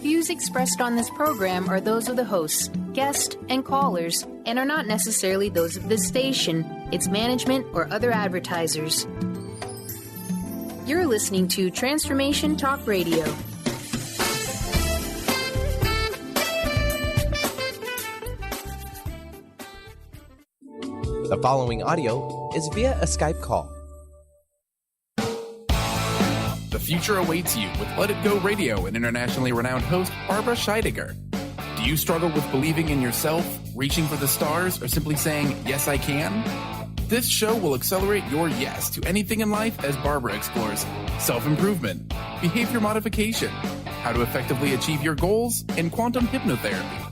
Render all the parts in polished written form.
views expressed on this program are those of the hosts, guests, and callers, and are not necessarily those of this station, its management, or other advertisers. You're listening to Transformation Talk Radio. The following audio is via a Skype call. The future awaits you with Let It Go Radio and internationally renowned host Barbara Scheidegger. Do you struggle with believing in yourself, reaching for the stars, or simply saying, yes, I can? This show will accelerate your yes to anything in life as Barbara explores self-improvement, behavior modification, how to effectively achieve your goals, and quantum hypnotherapy.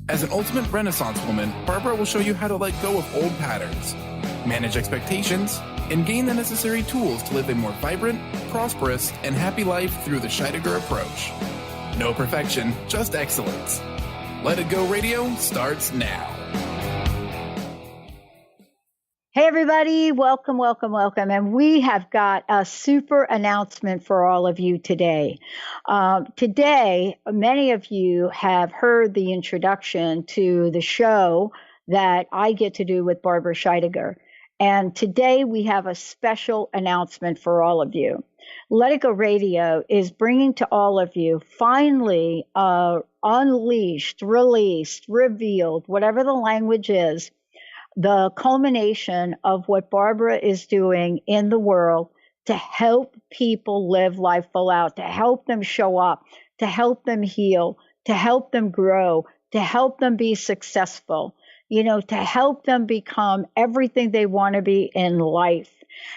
As an ultimate Renaissance woman, Barbara will show you how to let go of old patterns, manage expectations, and gain the necessary tools to live a more vibrant, prosperous, and happy life through the Scheidegger approach. No perfection, just excellence. Let It Go Radio starts now. Hey, everybody. Welcome, welcome, welcome. And we have got a super announcement for all of you today. Today, many of you have heard the introduction to the show that I get to do with Barbara Scheidegger. And today we have a special announcement for all of you. Let It Go Radio is bringing to all of you, finally, unleashed, released, revealed, whatever the language is, the culmination of what Barbara is doing in the world to help people live life full out, to help them show up, to help them heal, to help them grow, to help them be successful, to help them become everything they want to be in life.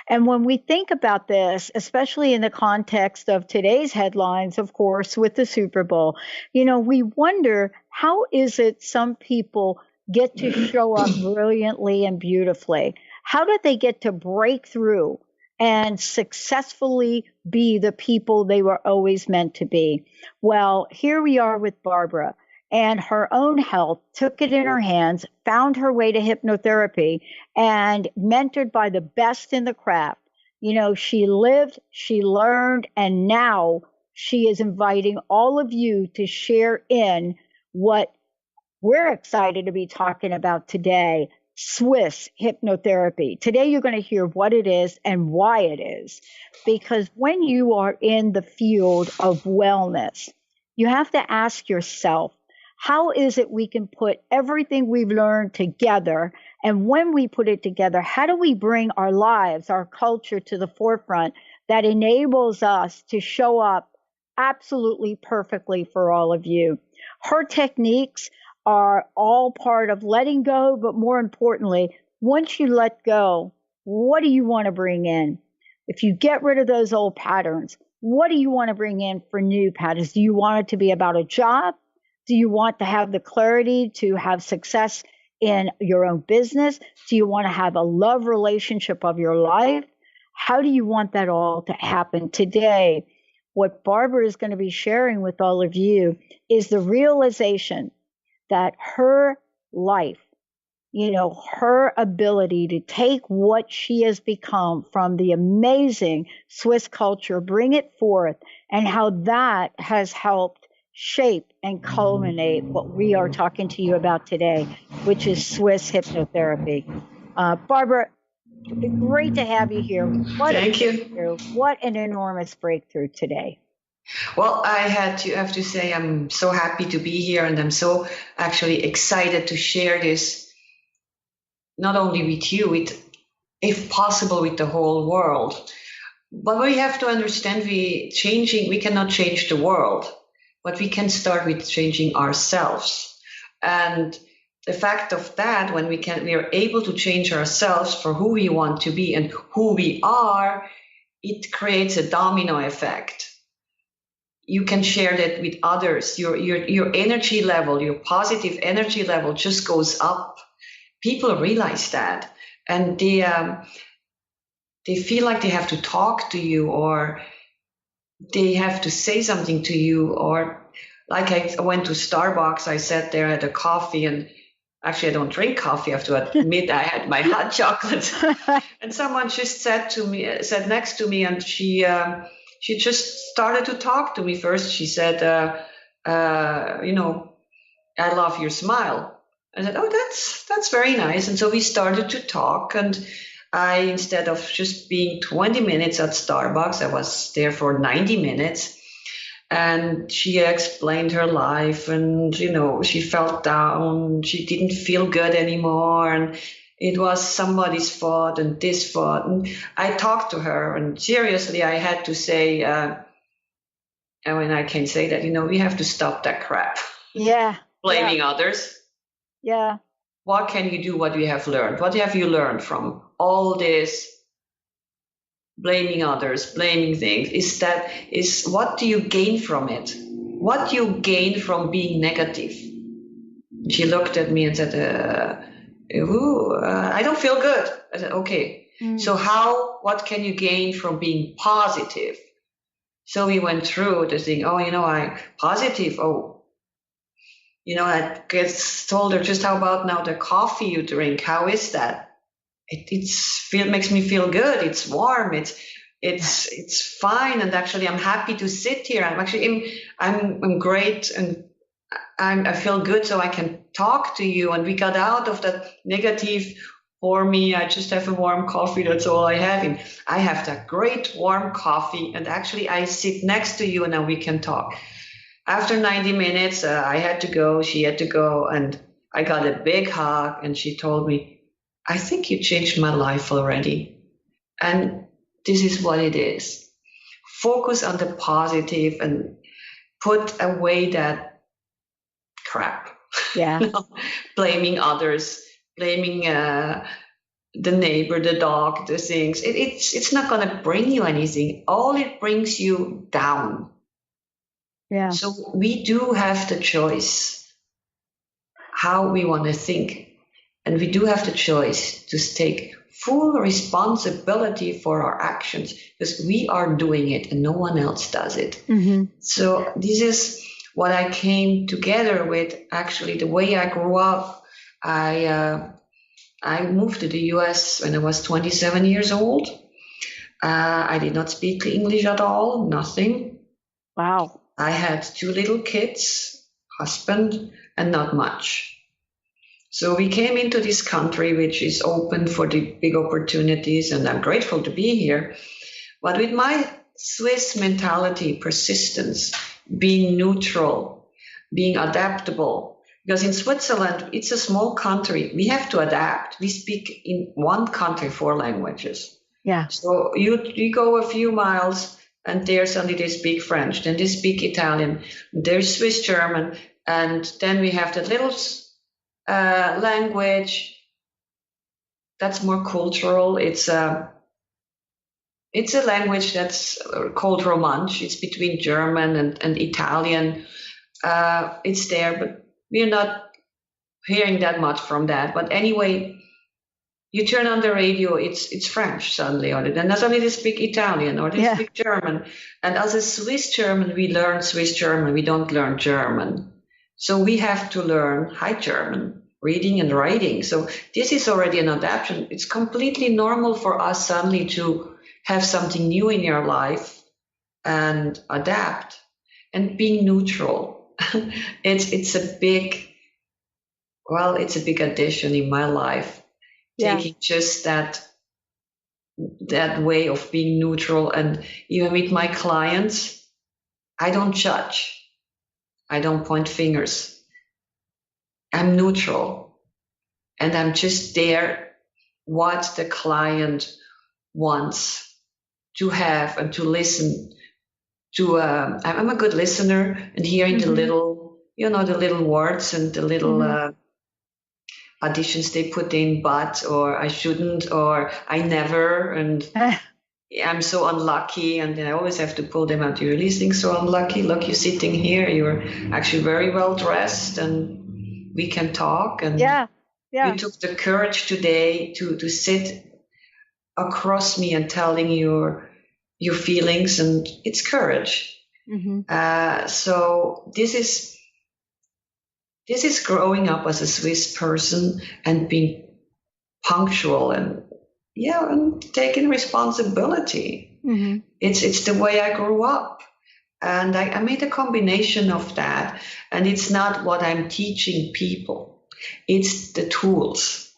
And when we think about this, especially in the context of today's headlines, of course, with the Super Bowl, we wonder, how is it some people get to show up brilliantly and beautifully? How did they get to break through and successfully be the people they were always meant to be? Well, here we are with Barbara, and her own health took it in her hands, found her way to hypnotherapy, and mentored by the best in the craft. She lived, she learned, and now she is inviting all of you to share in what we're excited to be talking about today, Swiss hypnotherapy. Today, you're going to hear what it is and why it is. Because when you are in the field of wellness, you have to ask yourself, how is it we can put everything we've learned together? And when we put it together, how do we bring our lives, our culture to the forefront that enables us to show up absolutely perfectly for all of you? Her techniques are all part of letting go, but more importantly, once you let go, what do you want to bring in? If you get rid of those old patterns, what do you want to bring in for new patterns? Do you want it to be about a job? Do you want to have the clarity to have success in your own business? Do you want to have a love relationship of your life? How do you want that all to happen today? What Barbara is going to be sharing with all of you is the realization that her life, her ability to take what she has become from the amazing Swiss culture, bring it forth, and how that has helped shape and culminate what we are talking to you about today, which is Swiss hypnotherapy. Barbara, great to have you here. Thank you. What an enormous breakthrough today. Well, I have to say I'm so happy to be here, and I'm so actually excited to share this, not only with you, if possible, with the whole world. But we have to understand we cannot change the world, but we can start with changing ourselves. And the fact of that, when we are able to change ourselves for who we want to be and who we are, it creates a domino effect. You can share that with others. Your energy level, your positive energy level just goes up. People realize that, and they feel like they have to talk to you, or they have to say something to you. Or like I went to Starbucks, I sat there at a coffee, and actually I don't drink coffee, I have to admit. I had my hot chocolate, and someone just sat next to me, and she just started to talk to me. First, she said, I love your smile. I said, oh, that's very nice. And so we started to talk, and instead of just being 20 minutes at Starbucks, I was there for 90 minutes. And she explained her life, and, she felt down. She didn't feel good anymore. And it was somebody's fault and this fault. And I talked to her, and seriously, I had to say, and when I can say that, we have to stop that crap. Yeah. Blaming others. Yeah. What can you do? What you have learned? What have you learned from all this blaming others, blaming things? Is what do you gain from it? What do you gain from being negative? She looked at me and said, I don't feel good. I said, okay. So what can you gain from being positive? So we went through the thing. Positive. I told her, just how about now the coffee you drink? How is that? It makes me feel good. It's warm. It's fine. And actually, I'm happy to sit here. I'm great, and I feel good, so I can talk to you. And we got out of that negative. For me, I just have a warm coffee. That's all I have. And I have that great warm coffee, and actually, I sit next to you, and now we can talk. After 90 minutes, I had to go. She had to go, and I got a big hug. And she told me, I think you changed my life already. And this is what it is. Focus on the positive and put away that crap. Yeah. Blaming others, blaming the neighbor, the dog, the things. It's not going to bring you anything. All it brings you down. Yeah. So we do have the choice how we want to think. And we do have the choice to take full responsibility for our actions, because we are doing it and no one else does it. Mm-hmm. So this is what I came together with. Actually, the way I grew up, I moved to the US when I was 27 years old. I did not speak English at all, nothing. Wow. I had 2 little kids, husband, and not much. So we came into this country, which is open for the big opportunities, and I'm grateful to be here. But with my Swiss mentality, persistence, being neutral, being adaptable, because in Switzerland, it's a small country. We have to adapt. We speak in one country 4 languages. Yeah. So you go a few miles, and there suddenly they speak French, then they speak Italian, there's Swiss German, and then we have the little language that's more cultural. It's a language that's called Romansh. It's between German and Italian. It's there, but we're not hearing that much from that. But anyway, you turn on the radio, it's French suddenly, or then suddenly they speak Italian, or they speak German. And as a Swiss German, we learn Swiss German. We don't learn German. So we have to learn High German, reading and writing. So this is already an adaptation. It's completely normal for us suddenly to have something new in your life and adapt and being neutral. It's a big addition in my life. Taking just that way of being neutral. And even with my clients, I don't judge. I don't point fingers. I'm neutral. And I'm just there what the client wants to have and to listen to. I'm a good listener, and hearing the little words and the little additions they put in, but, or I shouldn't, or I never, and I'm so unlucky, and then I always have to pull them out. You're listening, so unlucky. Look, you're sitting here. You're actually very well dressed, and we can talk. And you took the courage today to sit across me and telling your feelings, and it's courage. So this is growing up as a Swiss person and being punctual and taking responsibility. It's the way I grew up. And I made a combination of that. And it's not what I'm teaching people. It's the tools.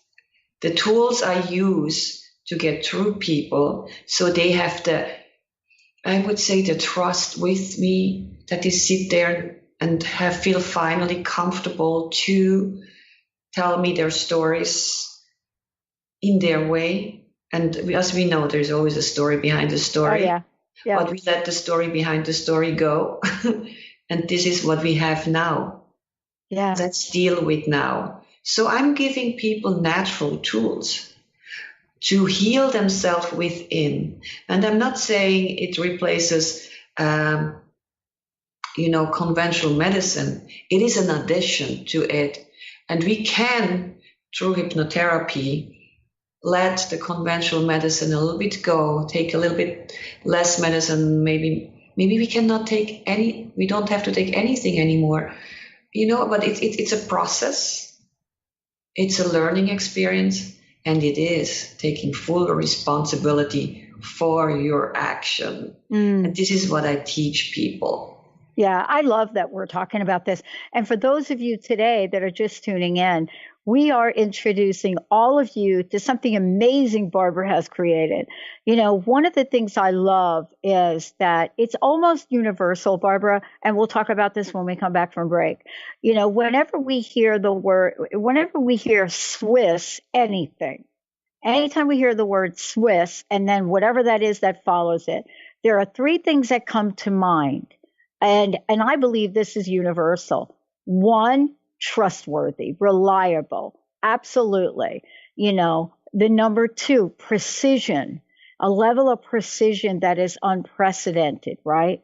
The tools I use to get through people so they have the trust with me, that they sit there and feel finally comfortable to tell me their stories in their way. And as we know, there's always a story behind the story. Oh, yeah. But we let the story behind the story go. And this is what we have now. Yeah. Let's deal with now. So I'm giving people natural tools to heal themselves within. And I'm not saying it replaces, conventional medicine. It is an addition to it. And we can, through hypnotherapy, let the conventional medicine a little bit go, take a little bit less medicine. Maybe we cannot take we don't have to take anything anymore, but it's a process. It's a learning experience, and it is taking full responsibility for your action. And this is what I teach people. Yeah, I love that we're talking about this. And for those of you today that are just tuning in, we are introducing all of you to something amazing Barbara has created. One of the things I love is that it's almost universal, Barbara, and we'll talk about this when we come back from break. Whenever we hear Swiss anything, anytime we hear the word Swiss and then whatever that is that follows it, there are three things that come to mind. And I believe this is universal. One, trustworthy, reliable. Absolutely. The number two, precision, a level of precision that is unprecedented, right?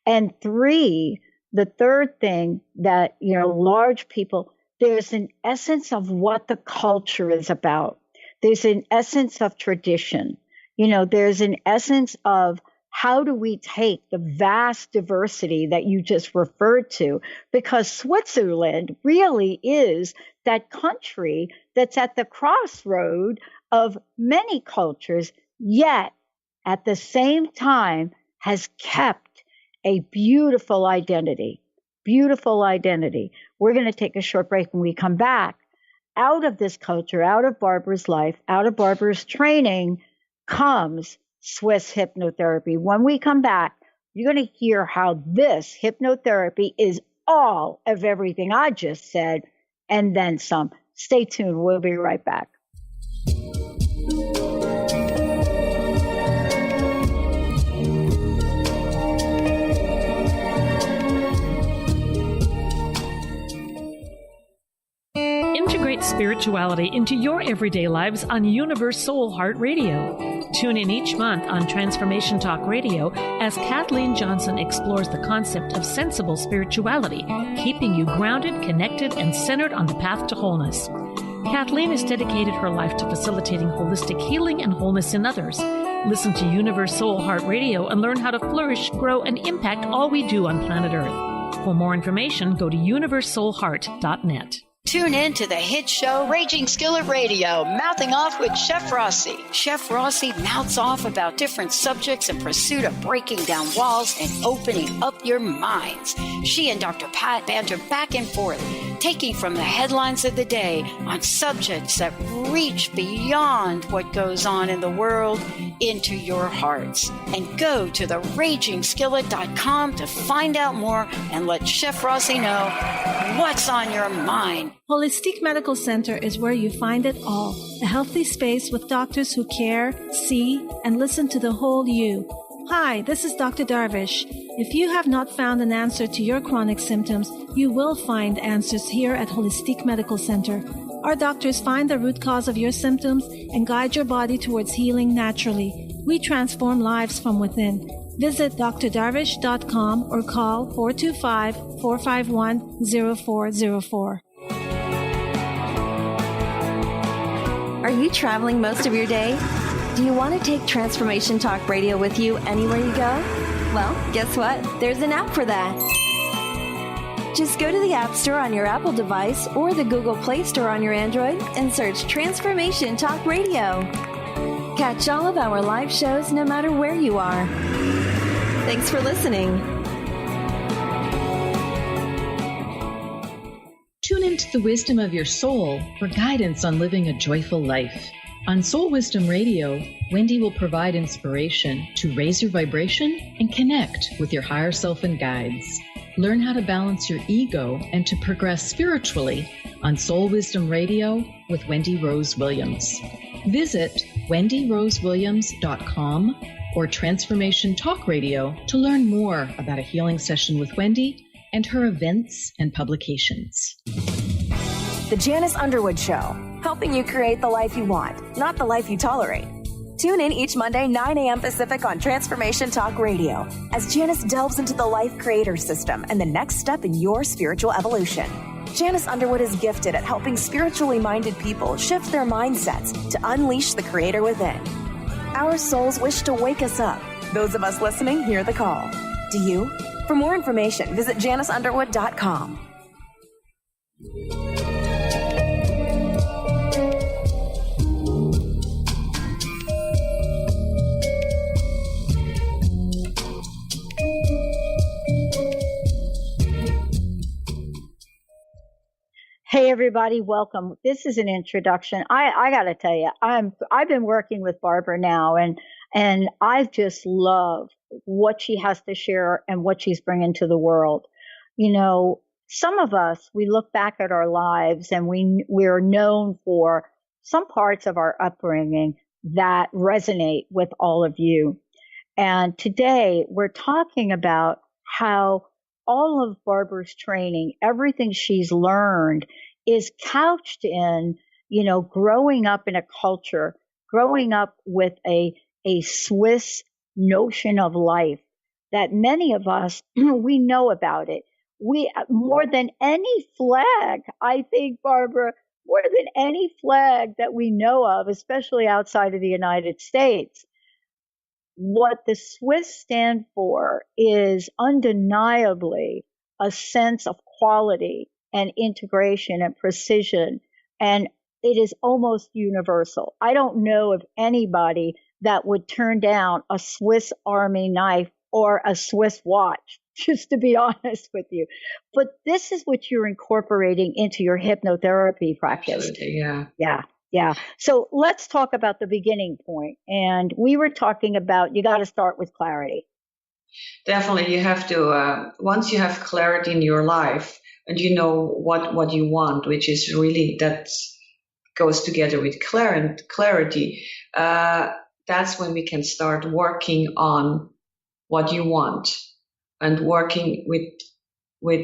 And three, the third thing that, large people, there's an essence of what the culture is about. There's an essence of tradition. There's an essence of how do we take the vast diversity that you just referred to? Because Switzerland really is that country that's at the crossroad of many cultures, yet at the same time has kept a beautiful identity. Beautiful identity. We're going to take a short break. When we come back, out of this culture, out of Barbara's life, out of Barbara's training comes Swiss hypnotherapy. When we come back, you're going to hear how this hypnotherapy is all of everything I just said and then some. Stay tuned. We'll be right back. Integrate spirituality into your everyday lives on Universe Soul Heart Radio. Tune in each month on Transformation Talk Radio as Kathleen Johnson explores the concept of sensible spirituality, keeping you grounded, connected, and centered on the path to wholeness. Kathleen has dedicated her life to facilitating holistic healing and wholeness in others. Listen to Universe Soul Heart Radio and learn how to flourish, grow, and impact all we do on planet Earth. For more information, go to universesoulheart.net. Tune in to the hit show Raging Skillet Radio, Mouthing Off with Chef Rossi. Chef Rossi mouths off about different subjects in pursuit of breaking down walls and opening up your minds. She and Dr. Pat banter back and forth, taking from the headlines of the day on subjects that reach beyond what goes on in the world into your hearts. And go to theragingskillet.com to find out more and let Chef Rossi know what's on your mind. Holistic Medical Center is where you find it all. A healthy space with doctors who care, see, and listen to the whole you. Hi, this is Dr. Darvish. If you have not found an answer to your chronic symptoms, you will find answers here at Holistic Medical Center. Our doctors find the root cause of your symptoms and guide your body towards healing naturally. We transform lives from within. Visit drdarvish.com or call 425-451-0404. Are you traveling most of your day? Do you want to take Transformation Talk Radio with you anywhere you go? Well, guess what? There's an app for that. Just go to the App Store on your Apple device or the Google Play Store on your Android and search Transformation Talk Radio. Catch all of our live shows no matter where you are. Thanks for listening. into the wisdom of your soul for guidance on living a joyful life. On Soul Wisdom Radio, Wendy will provide inspiration to raise your vibration and connect with your higher self and guides. Learn how to balance your ego and to progress spiritually on Soul Wisdom Radio with Wendy Rose Williams. Visit wendyrosewilliams.com or Transformation Talk Radio to learn more about a healing session with Wendy and her events and publications. The Janice Underwood Show, helping you create the life you want, not the life you tolerate. Tune in each Monday, 9 a.m. Pacific on Transformation Talk Radio as Janice delves into the life creator system and the next step in your spiritual evolution. Janice Underwood is gifted at helping spiritually minded people shift their mindsets to unleash the creator within. Our souls wish to wake us up. Those of us listening hear the call. Do you? For more information, visit janiceunderwood.com. Hey everybody, welcome. This is an introduction. I got to tell you, I've been working with Barbara now, and I just love what she has to share and what she's bringing to the world. You know, some of us, we look back at our lives and we're known for some parts of our upbringing that resonate with all of you. And today we're talking about how all of Barbara's training, everything she's learned, is couched in, growing up in a culture, growing up with a Swiss notion of life that many of us, we know about it. We, more than any flag, I think, Barbara, more than any flag that we know of, especially outside of the United States, what the Swiss stand for is undeniably a sense of quality and integration and precision, and it is almost universal. I don't know of anybody that would turn down a Swiss Army knife or a Swiss watch, just to be honest with you. But this is what you're incorporating into your hypnotherapy practice. Absolutely, yeah. Yeah. So let's talk about the beginning point. And we were talking about you got to start with clarity. Definitely, you have to, once you have clarity in your life and you know what you want, which is really, that goes together with clarity, that's when we can start working on what you want and working with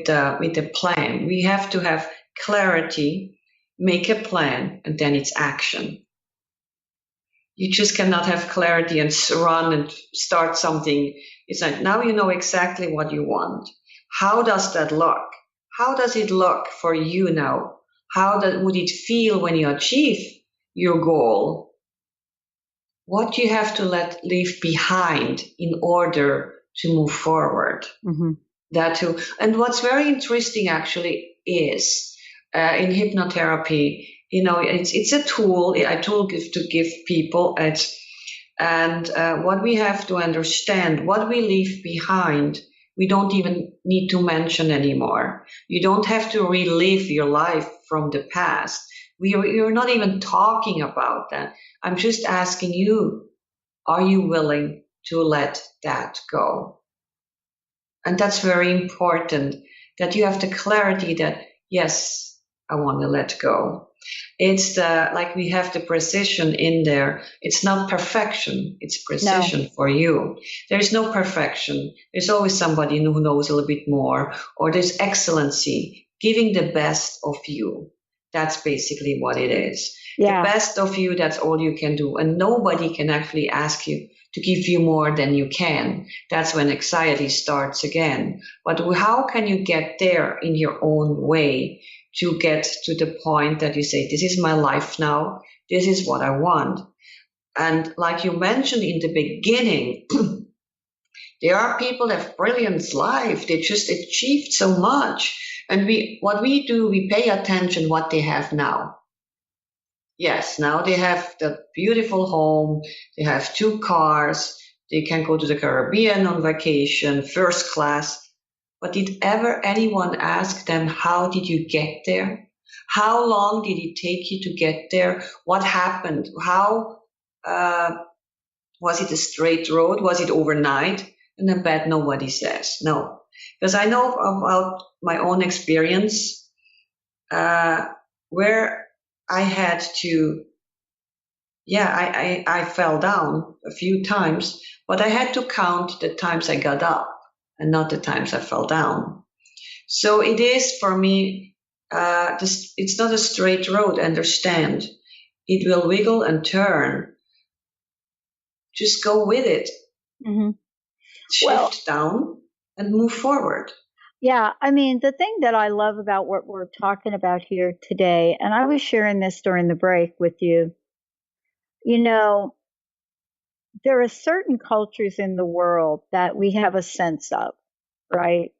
a plan. We have to have clarity, make a plan, and then it's action. You just cannot have clarity and run and start something. It's like, now you know exactly what you want. How does that look? How does it look for you now? How would it feel when you achieve your goal? What you have to leave behind in order to move forward. Mm-hmm. That too. And what's very interesting actually is in hypnotherapy, it's a tool to give people. And what we have to understand, what we leave behind, we don't even need to mention anymore. You don't have to relive your life from the past. You're not even talking about that. I'm just asking you, are you willing to let that go? And that's very important, that you have the clarity that, yes, I want to let go. It's like we have the precision in there. It's not perfection. It's precision for you. There's no perfection. There's always somebody who knows a little bit more, or there's excellency, giving the best of you. That's basically what it is. Yeah. The best of you, that's all you can do. And nobody can actually ask you to give you more than you can. That's when anxiety starts again. But how can you get there in your own way to get to the point that you say, this is my life now, this is what I want? And like you mentioned in the beginning, there are people that have brilliant life. They just achieved so much. And what we do, we pay attention what they have now. Yes, now they have the beautiful home, they have 2 cars, they can go to the Caribbean on vacation, first class. But did ever anyone ask them, how did you get there? How long did it take you to get there? What happened? How was it a straight road? Was it overnight? And I bet nobody says no. Because I know about my own experience where I had to, I fell down a few times, but I had to count the times I got up and not the times I fell down. So it is for me, it's not a straight road, understand. It will wiggle and turn. Just go with it. Mm-hmm. Shift down and move forward. Yeah, I mean, the thing that I love about what we're talking about here today, and I was sharing this during the break with you, you know, there are certain cultures in the world that we have a sense of, right?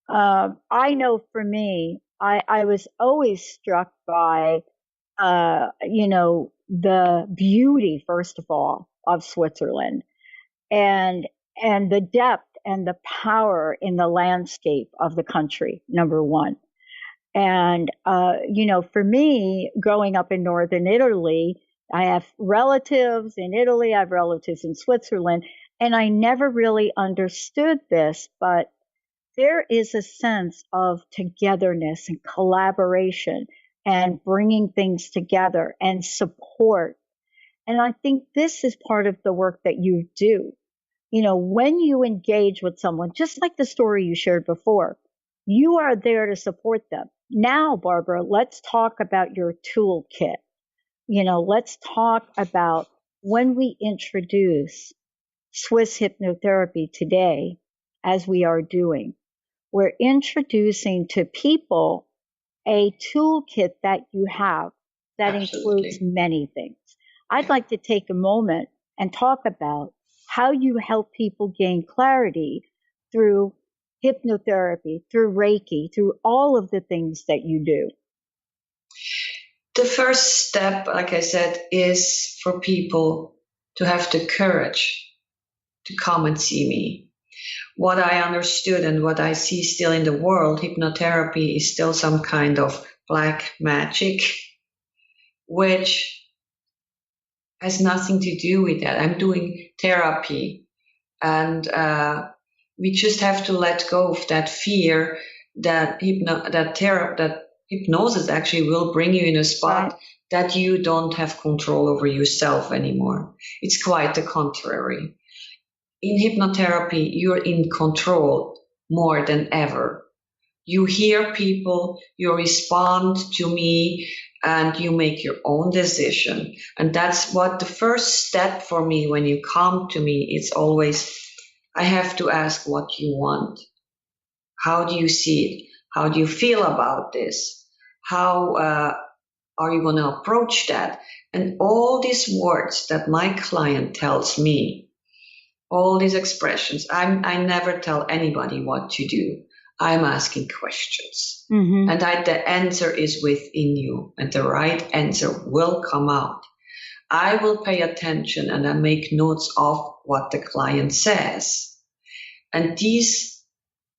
I know for me, I was always struck by, the beauty, first of all, of Switzerland and the depth and the power in the landscape of the country, number one. And, for me, growing up in northern Italy, I have relatives in Italy, I have relatives in Switzerland, and I never really understood this, but there is a sense of togetherness and collaboration and bringing things together and support. And I think this is part of the work that you do. When you engage with someone, just like the story you shared before, you are there to support them. Now, Barbara, let's talk about your toolkit. Let's talk about when we introduce Swiss hypnotherapy today, as we are doing, we're introducing to people a toolkit that you have that includes many things. I'd like to take a moment and talk about how you help people gain clarity through hypnotherapy, through Reiki, through all of the things that you do. The first step, like I said, is for people to have the courage to come and see me. What I understood and what I see still in the world, hypnotherapy is still some kind of black magic, which has nothing to do with that. I'm doing therapy, and we just have to let go of that fear that hypnosis actually will bring you in a spot that you don't have control over yourself anymore. It's quite the contrary. In hypnotherapy, you're in control more than ever. You hear people, you respond to me, and you make your own decision. And that's what the first step for me when you come to me, it's always, I have to ask what you want. How do you see it? How do you feel about this? How are you going to approach that? And all these words that my client tells me, all these expressions, I never tell anybody what to do. I'm asking questions. Mm-hmm. And the answer is within you, and the right answer will come out. I will pay attention and I make notes of what the client says. And these,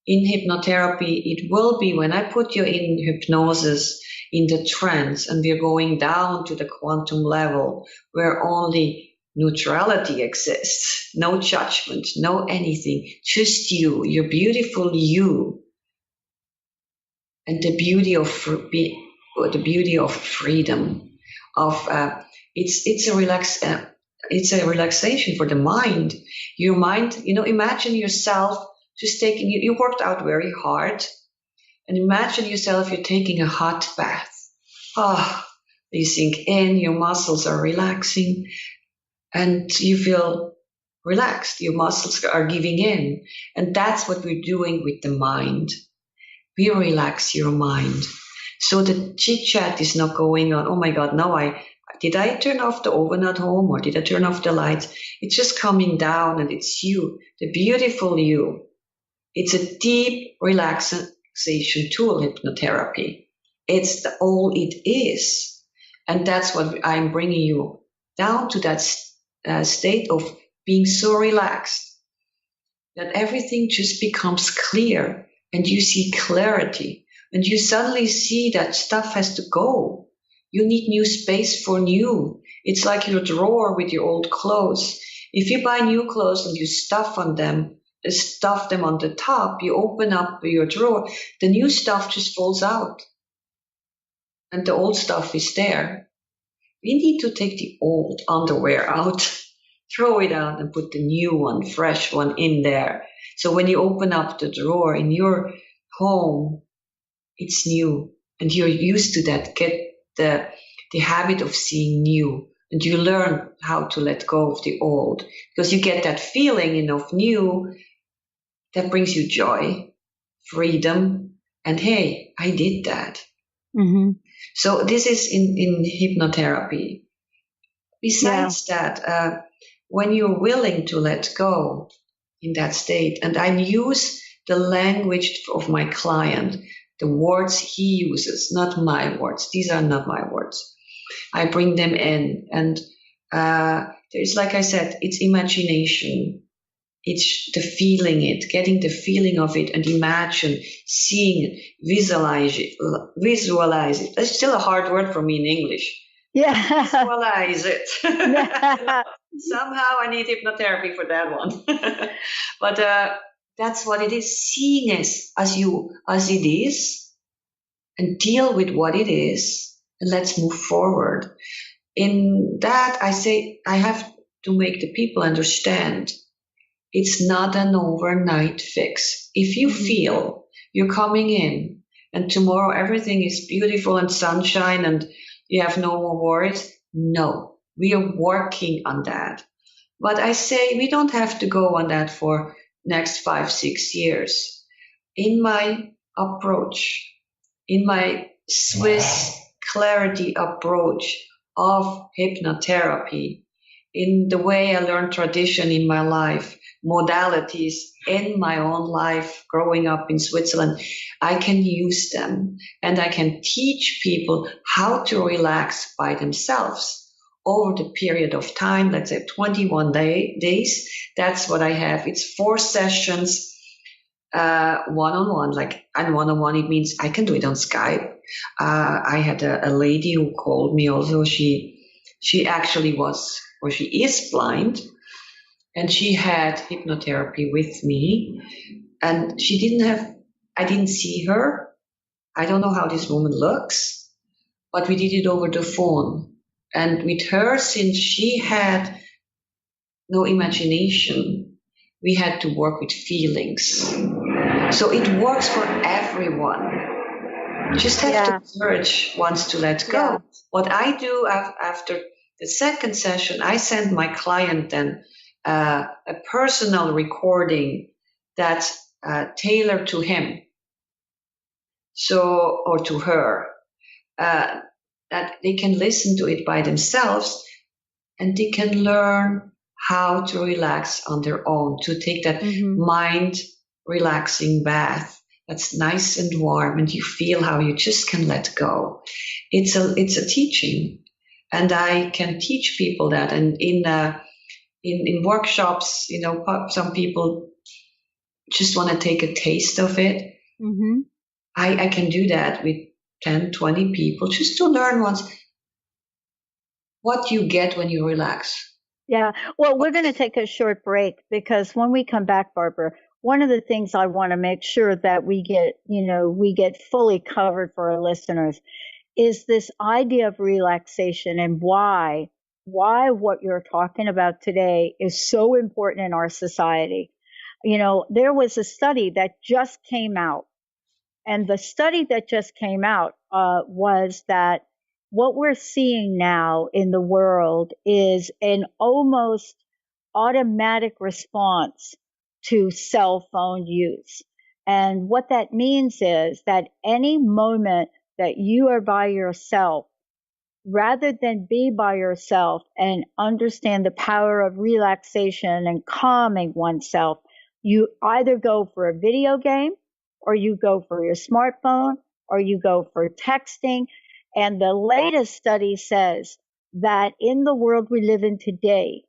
in hypnotherapy, it will be when I put you in hypnosis, in the trance, and we're going down to the quantum level where only neutrality exists, no judgment, no anything, just you, your beautiful you. And the beauty of freedom, it's a relaxation for the mind. Your mind, imagine yourself just taking, you worked out very hard, and imagine yourself, you're taking a hot bath. You sink in, your muscles are relaxing, and you feel relaxed. Your muscles are giving in, and that's what we're doing with the mind. We relax your mind. So the chit-chat is not going on, oh my God, now did I turn off the oven at home, or did I turn off the lights? It's just coming down, and it's you, the beautiful you. It's a deep relaxation tool, hypnotherapy. It's all it is. And that's what I'm bringing you down to, that state of being so relaxed that everything just becomes clear. And you see clarity, And you suddenly see that stuff has to go. You need new space for new. It's like your drawer with your old clothes. If you buy new clothes and you stuff them on the top, you open up your drawer, the new stuff just falls out. And the old stuff is there. We need to take the old underwear out, throw it out, and put the new one, fresh one in there. So when you open up the drawer in your home, it's new. And you're used to that. Get the habit of seeing new. And you learn how to let go of the old. Because you get that feeling of new that brings you joy, freedom, and hey, I did that. Mm-hmm. So this is in hypnotherapy. Besides that, when you're willing to let go in that state, and I use the language of my client, the words he uses, not my words. These are not my words. I bring them in, and there's, like I said, it's imagination. It's the feeling it, getting the feeling of it, and imagine, seeing it, visualize it. That's still a hard word for me in English. Yeah. Visualize it. Somehow I need hypnotherapy for that one. But that's what it is. Seeing it as it is, and deal with what it is, and let's move forward. In that, I say I have to make the people understand it's not an overnight fix. If you feel you're coming in and tomorrow everything is beautiful and sunshine and you have no more worries, no, we are working on that. But I say we don't have to go on that for next 5-6 years. In my approach, in my Swiss clarity approach of hypnotherapy, in the way I learned tradition in my life, modalities in my own life growing up in Switzerland, I can use them and I can teach people how to relax by themselves over the period of time, let's say 21 days. That's what I have. It's 4 sessions, one-on-one, and one-on-one, it means I can do it on Skype. I had a lady who called me also. She actually was, or she is blind, and she had hypnotherapy with me, and I didn't see her. I don't know how this woman looks, but we did it over the phone. And with her, since she had no imagination, we had to work with feelings. So it works for everyone. You just have to courage once to let go. Yeah. What I do after the second session, I send my client then a personal recording that's tailored to him, or to her, that they can listen to it by themselves, and they can learn how to relax on their own, to take that mind relaxing bath that's nice and warm, and you feel how you just can let go. It's a teaching, and I can teach people that. And in workshops, some people just want to take a taste of it. Mm-hmm. I can do that with 10, 20 people, just to learn once what you get when you relax. Yeah. Well, we're going to take a short break, because when we come back, Barbara, one of the things I want to make sure that we get fully covered for our listeners is this idea of relaxation, and why what you're talking about today is so important in our society. There was a study that just came out, and the study that just came out was that what we're seeing now in the world is an almost automatic response to cell phone use. And what that means is that any moment that you are by yourself, rather than be by yourself and understand the power of relaxation and calming oneself, you either go for a video game, or you go for your smartphone, or you go for texting. And the latest study says that in the world we live in today,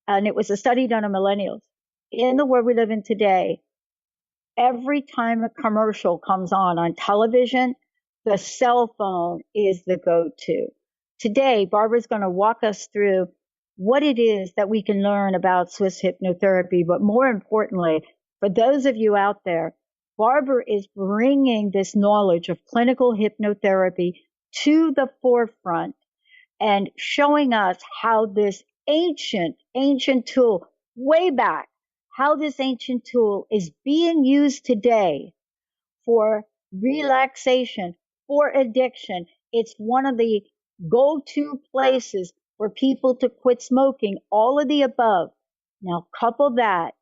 and it was a study done on millennials, in the world we live in today, every time a commercial comes on television, the cell phone is the go-to. Today, Barbara's going to walk us through what it is that we can learn about Swiss hypnotherapy. But more importantly, for those of you out there, Barbara is bringing this knowledge of clinical hypnotherapy to the forefront and showing us how this ancient tool, way back, how this ancient tool is being used today for relaxation, for addiction. It's one of the go-to places for people to quit smoking, all of the above. Now, couple that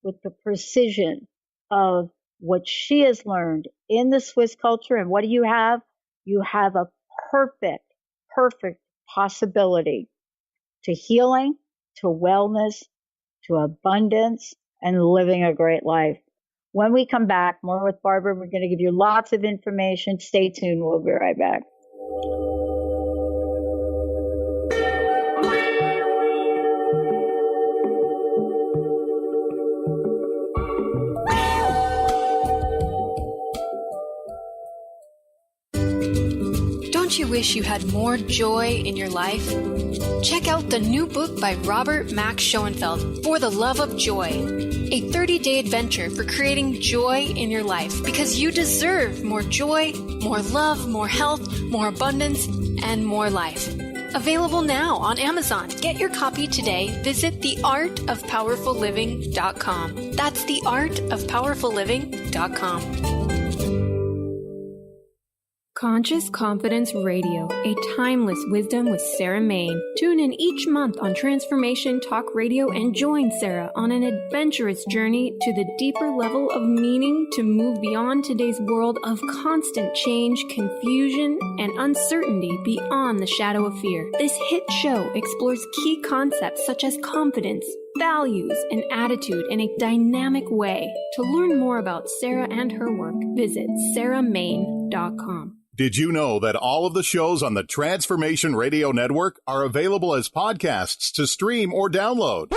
with the precision of what she has learned in the Swiss culture, and what do you have? You have a perfect possibility to healing, to wellness, to abundance, and living a great life. When we come back, more with Barbara, we're going to give you lots of information. Stay tuned. We'll be right back. Don't you wish you had more joy in your life? Check out the new book by Robert Max Schoenfeld, For the Love of Joy, a 30-day adventure for creating joy in your life, because you deserve more joy, more love, more health, more abundance, and more life. Available now on Amazon. Get your copy today. Visit theartofpowerfulliving.com. That's theartofpowerfulliving.com. Conscious Confidence Radio, a timeless wisdom with Sarah Main. Tune in each month on Transformation Talk Radio and join Sarah on an adventurous journey to the deeper level of meaning to move beyond today's world of constant change, confusion, and uncertainty beyond the shadow of fear. This hit show explores key concepts such as confidence, values, and attitude in a dynamic way. To learn more about Sarah and her work, visit sarahmain.com. Did you know that all of the shows on the Transformation Radio Network are available as podcasts to stream or download?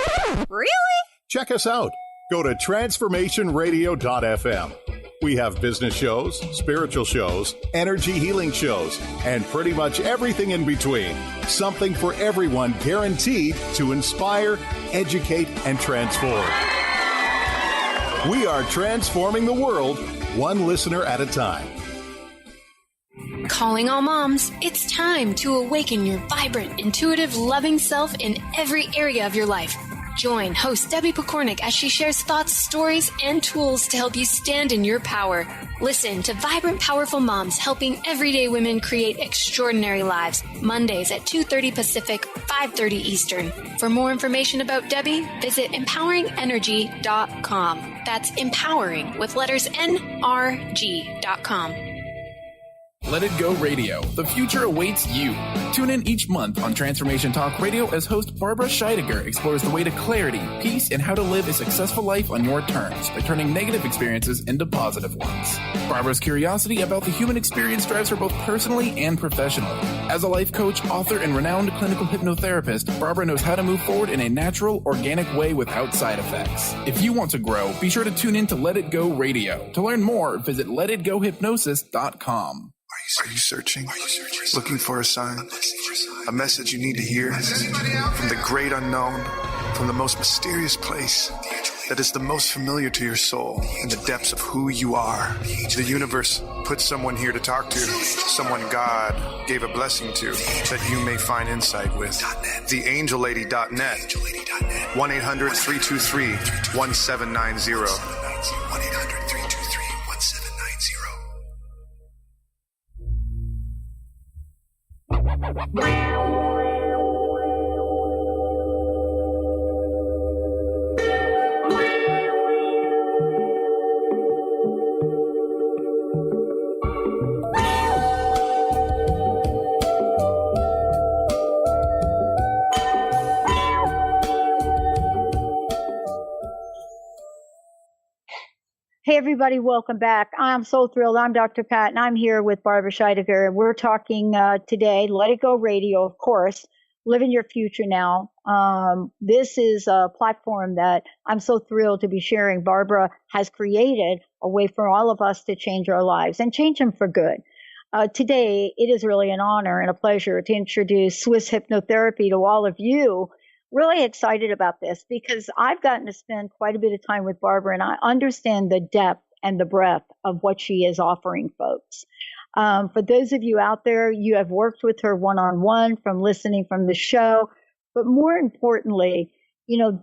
Really? Check us out. Go to transformationradio.fm. We have business shows, spiritual shows, energy healing shows, and pretty much everything in between. Something for everyone, guaranteed to inspire, educate, and transform. We are transforming the world, one listener at a time. Calling all moms, it's time to awaken your vibrant, intuitive, loving self in every area of your life. Join host Debbie Pokornik as she shares thoughts, stories, and tools to help you stand in your power. Listen to Vibrant, Powerful Moms, helping everyday women create extraordinary lives. Mondays at 2:30 Pacific, 5:30 Eastern. For more information about Debbie, visit empoweringenergy.com. That's empowering with letters NRG.com. Let It Go Radio. The future awaits you. Tune in each month on Transformation Talk Radio as host Barbara Scheidegger explores the way to clarity, peace, and how to live a successful life on your terms by turning negative experiences into positive ones. Barbara's curiosity about the human experience drives her both personally and professionally. As a life coach, author, and renowned clinical hypnotherapist, Barbara knows how to move forward in a natural, organic way without side effects. If you want to grow, be sure to tune in to Let It Go Radio. To learn more, visit letitgohypnosis.com. Are you searching? Looking for a sign? A message you need to hear? From the great unknown, from the most mysterious place that is the most familiar to your soul in the depths of who you are. The universe put someone here to talk to, someone God gave a blessing to, that you may find insight with. TheAngelLady.net. 1-800-323-1790. 1-800-323-1790. Hey, everybody, welcome back. I'm so thrilled. I'm Dr. Pat, and I'm here with Barbara Scheidegger. We're talking today, Let It Go Radio, of course, Living Your Future Now. This is a platform that I'm so thrilled to be sharing. Barbara has created a way for all of us to change our lives and change them for good. Today, it is really an honor and a pleasure to introduce Swiss hypnotherapy to all of you. Really excited about this because I've gotten to spend quite a bit of time with Barbara, and I understand the depth and the breadth of what she is offering folks. For those of you out there, you have worked with her one-on-one from listening from the show. But more importantly,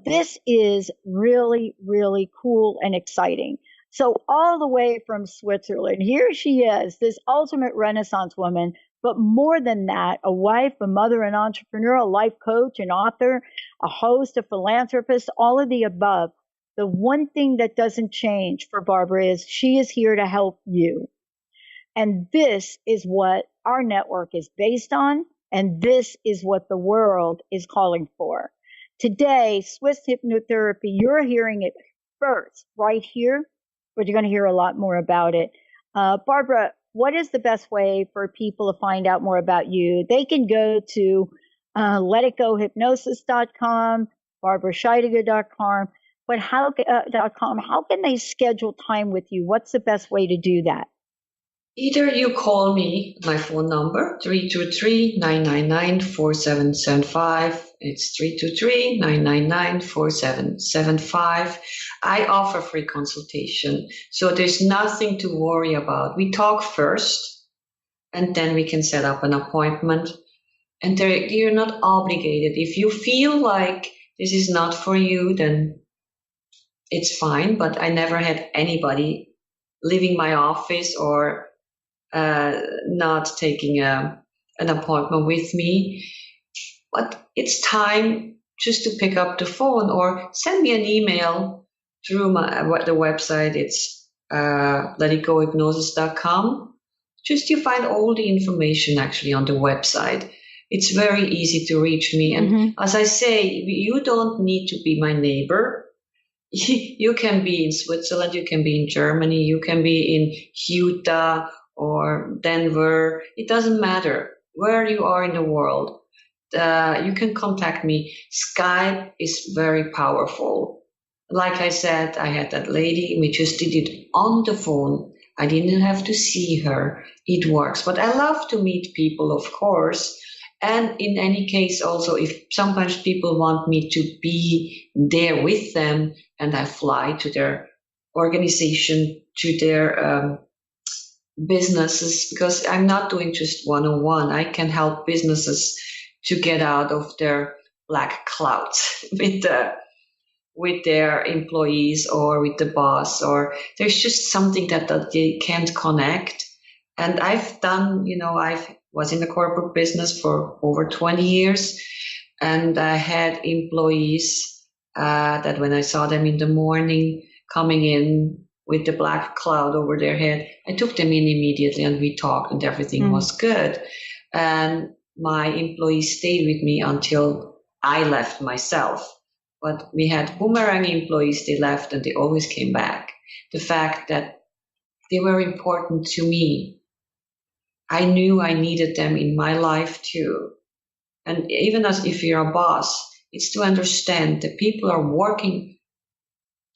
this is really, really cool and exciting. So all the way from Switzerland, here she is, this ultimate Renaissance woman. But more than that, a wife, a mother, an entrepreneur, a life coach, an author, a host, a philanthropist, all of the above. The one thing that doesn't change for Barbara is she is here to help you. And this is what our network is based on, and this is what the world is calling for. Today, Swiss hypnotherapy, you're hearing it first right here, but you're going to hear a lot more about it. Barbara, what is the best way for people to find out more about you? They can go to letitgohypnosis.com, barbarascheidegger.com, but how can they schedule time with you? What's the best way to do that? Either you call me, my phone number, 323-999-4775. It's 323-999-4775. I offer free consultation, so there's nothing to worry about. We talk first, and then we can set up an appointment. And you're not obligated. If you feel like this is not for you, then it's fine. But I never had anybody leaving my office or not taking an appointment with me. But it's time just to pick up the phone or send me an email through the website. It's letitgohypnosis.com. Just you find all the information actually on the website. It's very easy to reach me. And as I say, you don't need to be my neighbor. You can be in Switzerland, you can be in Germany, you can be in Utah or Denver. It doesn't matter where you are in the world. You can contact me. Skype is very powerful. Like I said, I had that lady. We just did it on the phone. I didn't have to see her. It works. But I love to meet people, of course. And in any case, also, if sometimes people want me to be there with them and I fly to their organization, to their businesses, because I'm not doing just one-on-one. I can help businesses to get out of their black clouds with their employees or with the boss, or there's just something that they can't connect. And I've done, I was in the corporate business for over 20 years, and I had employees that when I saw them in the morning coming in with the black cloud over their head, I took them in immediately and we talked and everything was good. And my employees stayed with me until I left myself. But we had boomerang employees, they left and they always came back. The fact that they were important to me, I knew I needed them in my life too. And even as if you're a boss, it's to understand that people are working,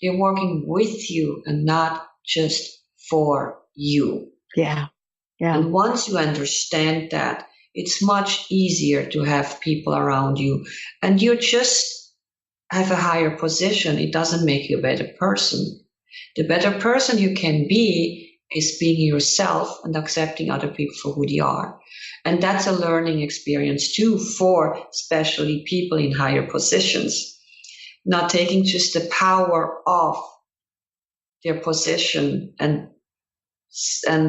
they're working with you and not just for you. Yeah. And once you understand that, it's much easier to have people around you. And you just have a higher position. It doesn't make you a better person. The better person you can be is being yourself and accepting other people for who they are. And that's a learning experience too, for especially people in higher positions. Not taking just the power of their position and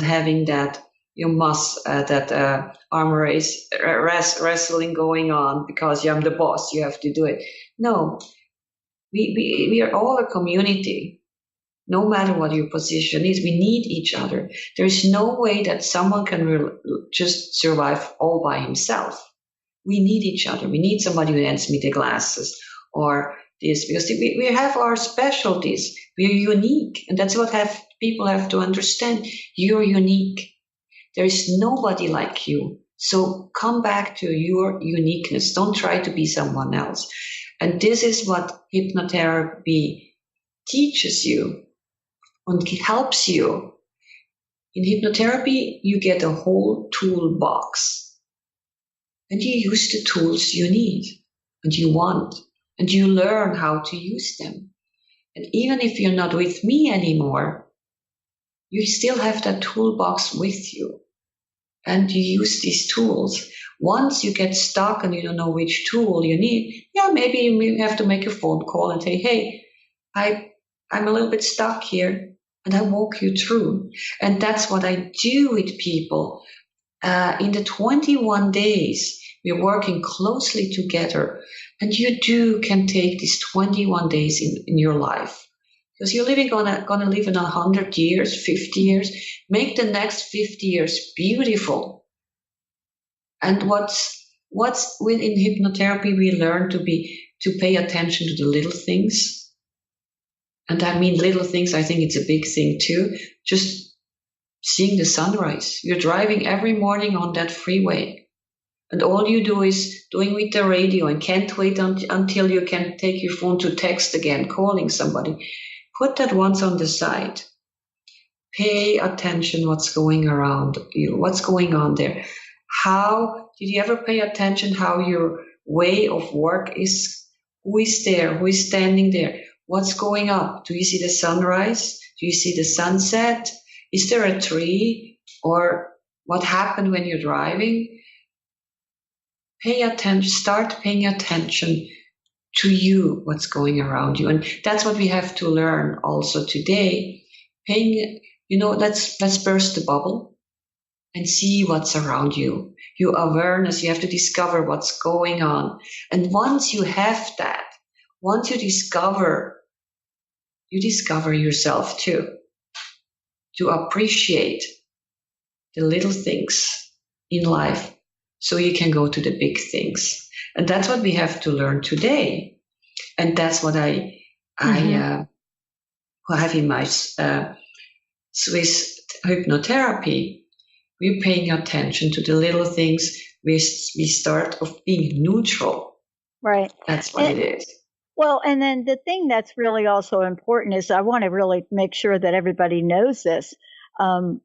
having that armor race wrestling going on because I'm the boss, you have to do it. No, we are all a community. No matter what your position is, we need each other. There is no way that someone can just survive all by himself. We need each other. We need somebody who hands me the glasses or this, because we have our specialties. We're unique. And that's what people have to understand. You're unique. There is nobody like you. So come back to your uniqueness. Don't try to be someone else. And this is what hypnotherapy teaches you and helps you. In hypnotherapy, you get a whole toolbox. And you use the tools you need and you want. And you learn how to use them. And even if you're not with me anymore, you still have that toolbox with you. And you use these tools. Once you get stuck and you don't know which tool you need, maybe you may have to make a phone call and say, hey, I'm a little bit stuck here, and I walk you through. And that's what I do with people. In the 21 days, we're working closely together, and you can take these 21 days in your life. Because you're gonna live in 100 years, 50 years. Make the next 50 years beautiful. And what's within hypnotherapy, we learn to pay attention to the little things. And I mean little things, I think it's a big thing too. Just seeing the sunrise. You're driving every morning on that freeway. And all you do is doing with the radio and can't wait until you can take your phone to text again, calling somebody. Put that once on the side. Pay attention what's going around you, what's going on there. How did you ever pay attention how your way of work is? Who is there? Who is standing there? What's going up? Do you see the sunrise? Do you see the sunset? Is there a tree? Or what happened when you're driving? Pay attention, start paying attention to you, what's going around you. And that's what we have to learn also today. Let's burst the bubble and see what's around you. Your awareness, you have to discover what's going on. And once you have that, once you discover yourself too, to appreciate the little things in life so you can go to the big things. And that's what we have to learn today. And that's what I have in my Swiss hypnotherapy. We're paying attention to the little things. We start of being neutral. Right. That's what it is. Well, and then the thing that's really also important is I want to really make sure that everybody knows this.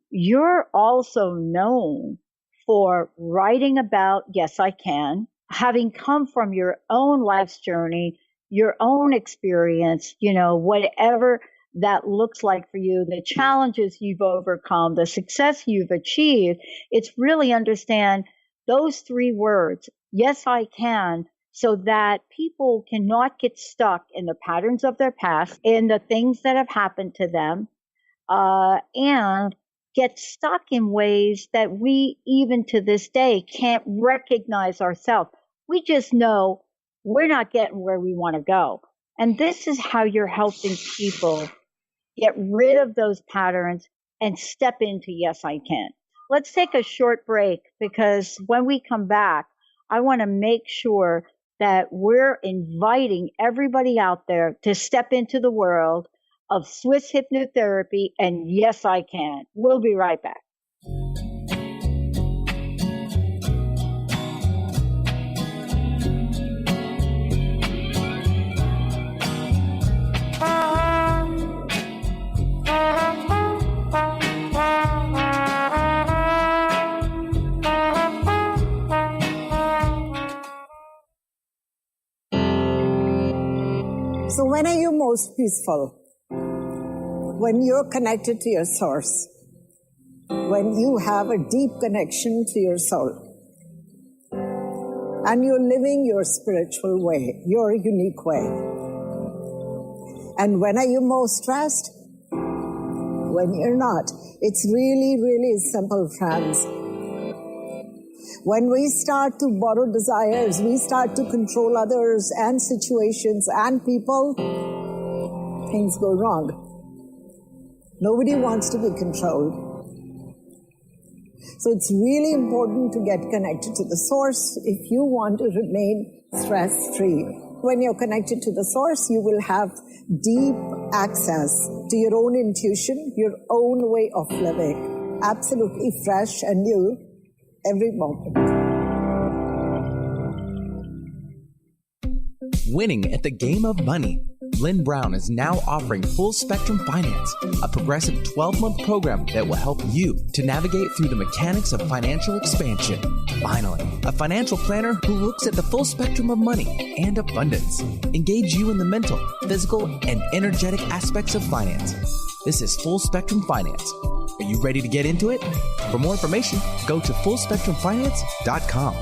You're also known for writing about Yes, I Can, having come from your own life's journey, your own experience, whatever that looks like for you, the challenges you've overcome, the success you've achieved. It's really understand those three words, yes, I can, so that people cannot get stuck in the patterns of their past, in the things that have happened to them, and get stuck in ways that we, even to this day, can't recognize ourselves. We just know we're not getting where we want to go. And this is how you're helping people get rid of those patterns and step into Yes, I Can. Let's take a short break, because when we come back, I want to make sure that we're inviting everybody out there to step into the world of Swiss hypnotherapy and Yes, I Can. We'll be right back. So when are you most peaceful? When you're connected to your source. When you have a deep connection to your soul. And you're living your spiritual way, your unique way. And when are you most stressed? When you're not. It's really, really simple, friends. When we start to borrow desires, we start to control others and situations and people, things go wrong. Nobody wants to be controlled. So it's really important to get connected to the source if you want to remain stress-free. When you're connected to the source, you will have deep access to your own intuition, your own way of living, absolutely fresh and new every moment. winning at the game of money. Lynn Brown is now offering Full Spectrum Finance, a progressive 12-month program that will help you to navigate through the mechanics of financial expansion. Finally, a financial planner who looks at the full spectrum of money and abundance. Engage you in the mental, physical, and energetic aspects of finance. This is Full Spectrum Finance. Are you ready to get into it? For more information, go to fullspectrumfinance.com.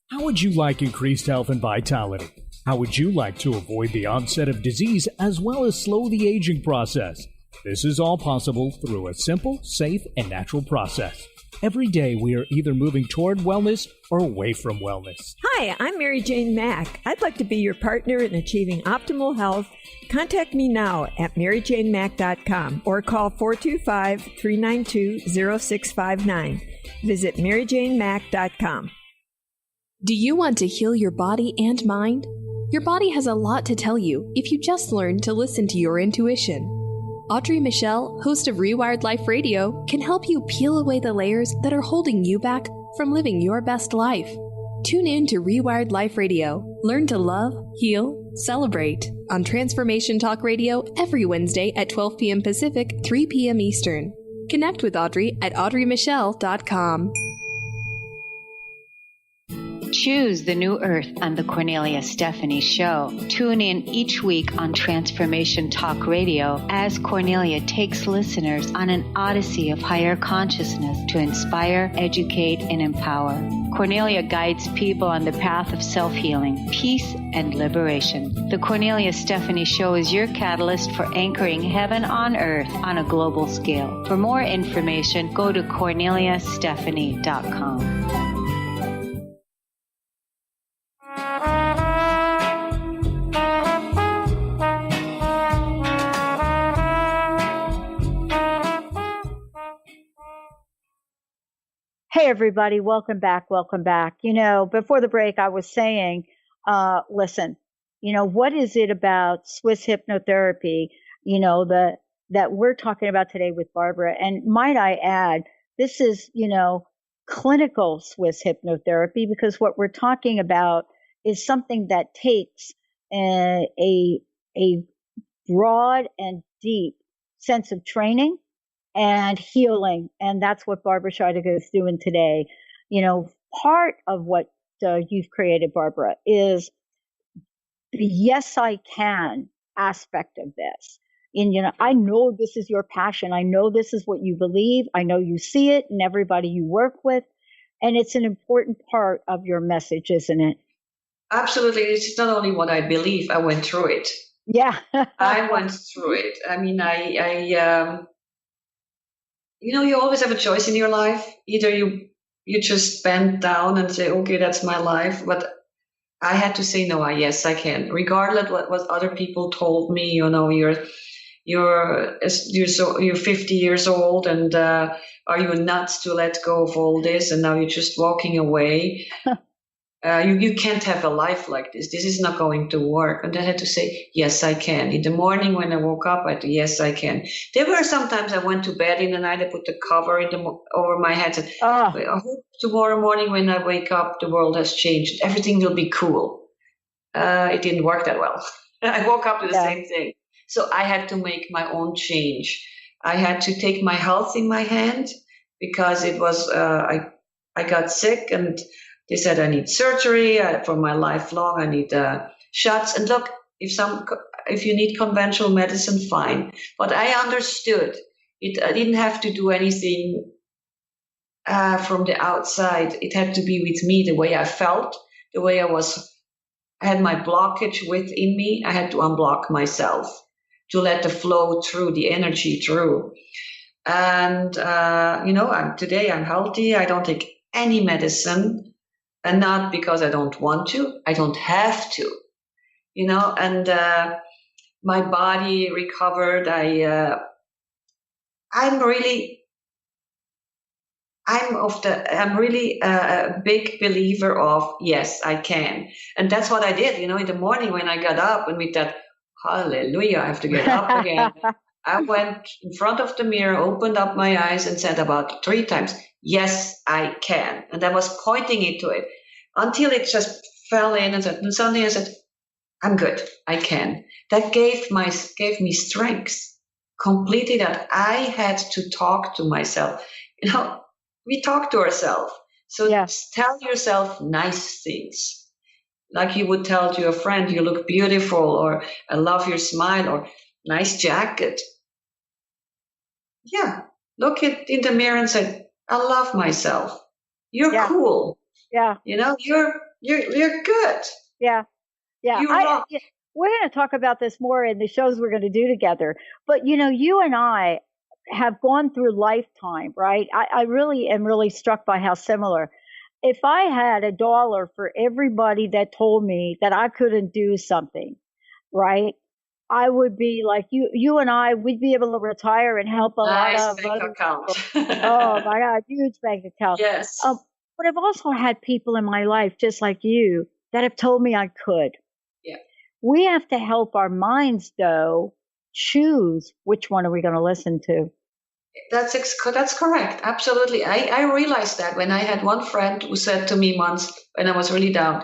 How would you like increased health and vitality? How would you like to avoid the onset of disease as well as slow the aging process? This is all possible through a simple, safe, and natural process. Every day we are either moving toward wellness or away from wellness. Hi, I'm Mary Jane Mack. I'd like to be your partner in achieving optimal health. Contact me now at maryjanemack.com or call 425-392-0659. Visit maryjanemack.com. Do you want to heal your body and mind? Your body has a lot to tell you if you just learn to listen to your intuition. Audrey Michelle, host of Rewired Life Radio, can help you peel away the layers that are holding you back from living your best life. Tune in to Rewired Life Radio. Learn to love, heal, celebrate on Transformation Talk Radio every Wednesday at 12 p.m. Pacific, 3 p.m. Eastern. Connect with Audrey at audreymichelle.com. Choose the new earth on the Cornelia Stephanie Show. Tune in each week on Transformation Talk Radio as Cornelia takes listeners on an odyssey of higher consciousness to inspire, educate, and empower. Cornelia guides people on the path of self-healing, peace, and liberation. The Cornelia Stephanie Show is your catalyst for anchoring heaven on earth on a global scale. For more information, go to corneliastephanie.com. Hey, everybody. Welcome back. Welcome back. Before the break, I was saying, listen, what is it about Swiss hypnotherapy, that we're talking about today with Barbara? And might I add, this is, clinical Swiss hypnotherapy, because what we're talking about is something that takes a broad and deep sense of training and healing. And that's what Barbara Scheidegger is doing today. Part of what you've created, Barbara, is the yes, I can aspect of this. And, I know this is your passion. I know this is what you believe. I know you see it in everybody you work with. And it's an important part of your message, isn't it? Absolutely. It's not only what I believe. I went through it. Yeah. I went through it. I mean, you always have a choice in your life. Either you just bend down and say, okay, that's my life. But I had to say, no, yes, I can. Regardless what other people told me, you're 50 years old and are you nuts to let go of all this? And now you're just walking away. You can't have a life like this. This is not going to work. And I had to say, yes, I can. In the morning when I woke up, I said, yes, I can. There were sometimes I went to bed in the night, I put the cover over my head and I hope tomorrow morning when I wake up, the world has changed. Everything will be cool. It didn't work that well. I woke up to the same thing. So I had to make my own change. I had to take my health in my hand because it was, I got sick and they said I need surgery for my lifelong. I need shots. And look, if you need conventional medicine, fine. But I understood I didn't have to do anything from the outside. It had to be with me, the way I felt, the way I had my blockage within me. I had to unblock myself to let the flow through, the energy through. And today I'm healthy. I don't take any medicine. And not because I don't want to, I don't have to, and my body recovered. I'm really a big believer of, yes, I can. And that's what I did, in the morning when I got up and with that, hallelujah, I have to get up again. I went in front of the mirror, opened up my eyes and said about 3 times, yes, I can. And I was pointing it to it until it just fell in and suddenly I said, I'm good. I can. That gave me strength completely, that I had to talk to myself. We talk to ourselves. So tell yourself nice things. Like you would tell to your friend, you look beautiful, or I love your smile, or nice jacket. Yeah. Look in the mirror and say, I love myself. You're cool. Yeah. You're good. Yeah. Yeah. We're going to talk about this more in the shows we're going to do together. But, you and I have gone through lifetime, right? I really am struck by how similar. If I had $1 for everybody that told me that I couldn't do something, right, I would be like you and I, we'd be able to retire and help a lot of bank account. Oh my God, huge bank account. Yes. But I've also had people in my life, just like you, that have told me I could. Yeah. We have to help our minds, though, choose which one are we going to listen to. That's correct. Absolutely. I realized that when I had one friend who said to me once when I was really down,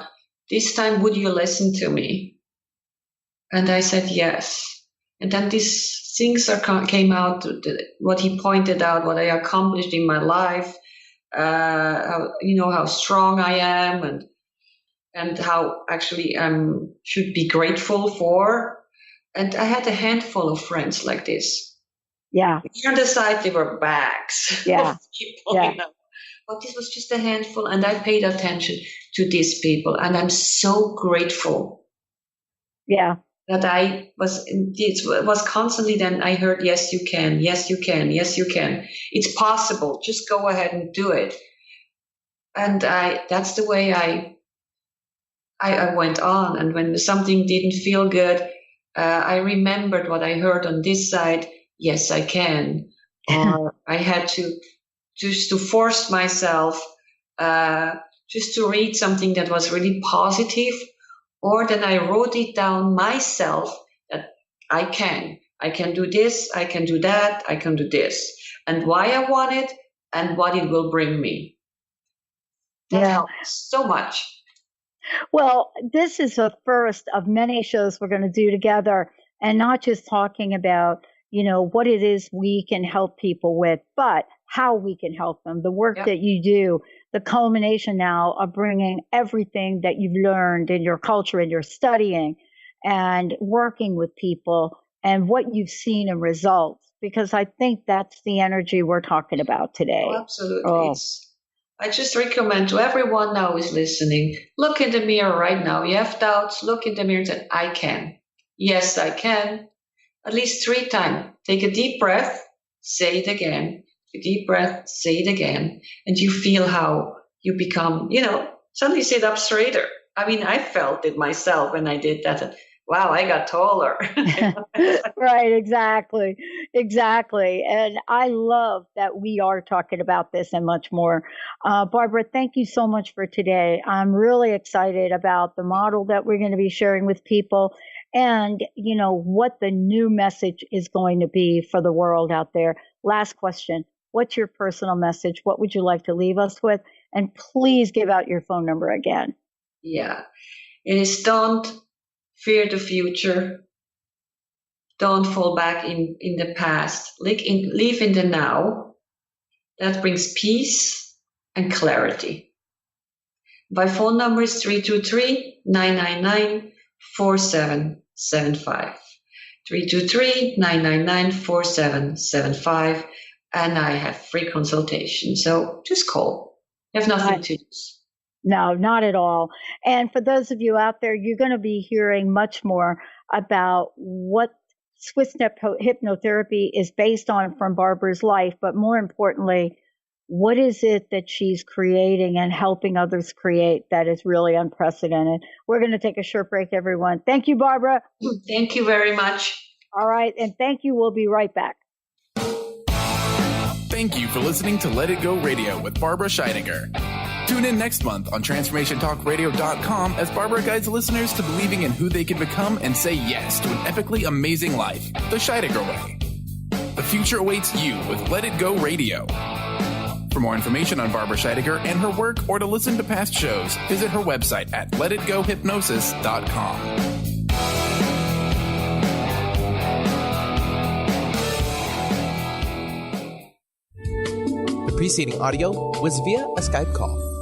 this time, would you listen to me? And I said, yes. And then these things came out, what he pointed out, what I accomplished in my life, how strong I am, and how actually I should be grateful for. And I had a handful of friends like this. Yeah. On the side, they were bags of people. Yeah. But this was just a handful, and I paid attention to these people, and I'm so grateful. Yeah. That it was constantly. Then I heard, yes, you can, yes, you can, yes, you can. It's possible. Just go ahead and do it. And that's the way I went on. And when something didn't feel good, I remembered what I heard on this side. Yes, I can. Or I had to force myself just to read something that was really positive. Or then I wrote it down myself that I can do this, I can do that, I can do this. And why I want it and what it will bring me. That helped so much. Well, this is the first of many shows we're going to do together, and not just talking about, what it is we can help people with, but how we can help them. The work that you do, the culmination now of bringing everything that you've learned in your culture and your studying and working with people and what you've seen in results, because I think that's the energy we're talking about today. Oh, absolutely. I just recommend to everyone now who's listening, look in the mirror right now. You have doubts, look in the mirror and say, I can. Yes, I can. At least 3 times. Take a deep breath, say it again. A deep breath, say it again. And you feel how you become, suddenly sit up straighter. I mean, I felt it myself when I did that. Wow, I got taller. Right, exactly. And I love that we are talking about this and much more. Barbara, thank you so much for today. I'm really excited about the model that we're going to be sharing with people and, what the new message is going to be for the world out there. Last question. What's your personal message? What would you like to leave us with? And please give out your phone number again. Yeah. It is don't fear the future. Don't fall back in the past. Live in the now. That brings peace and clarity. My phone number is 323-999-4775. 323-999-4775. And I have free consultation. So just call. You have nothing to lose. No, not at all. And for those of you out there, you're going to be hearing much more about what Swiss hypnotherapy is based on from Barbara's life, but more importantly, what is it that she's creating and helping others create that is really unprecedented. We're going to take a short break, everyone. Thank you, Barbara. Thank you very much. All right. And thank you. We'll be right back. Thank you for listening to Let It Go Radio with Barbara Scheidegger. Tune in next month on TransformationTalkRadio.com as Barbara guides listeners to believing in who they can become and say yes to an epically amazing life, the Scheidegger way. The future awaits you with Let It Go Radio. For more information on Barbara Scheidegger and her work, or to listen to past shows, visit her website at letitgohypnosis.com. The preceding audio was via a Skype call.